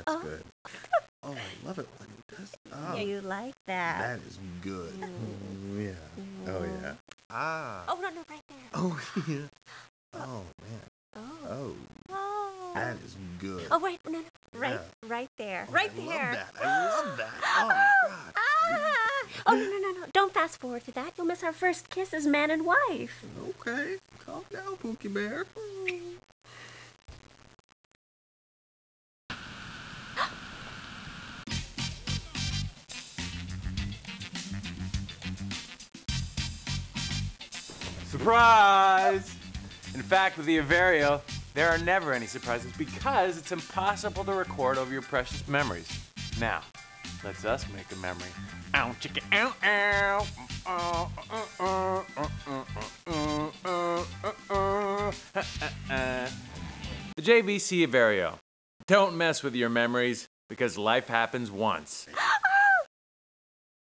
That's good. Oh, I love it when he does. Oh, You like that? that is good. Yeah. Oh, yeah. Ah. Oh, no, right there. Oh, yeah. Oh, man. Oh, that is good. Oh, wait, no, right there. Oh, I love that. Oh, God. Oh, no. Don't fast forward to that. You'll miss our first kiss as man and wife. Okay. Calm down, Pookie Bear. Surprise! In fact, with the Everio, there are never any surprises because it's impossible to record over your precious memories. Now, let's us make a memory. Ow, chicka, ow, ow. The JVC Everio. Don't mess with your memories because life happens once.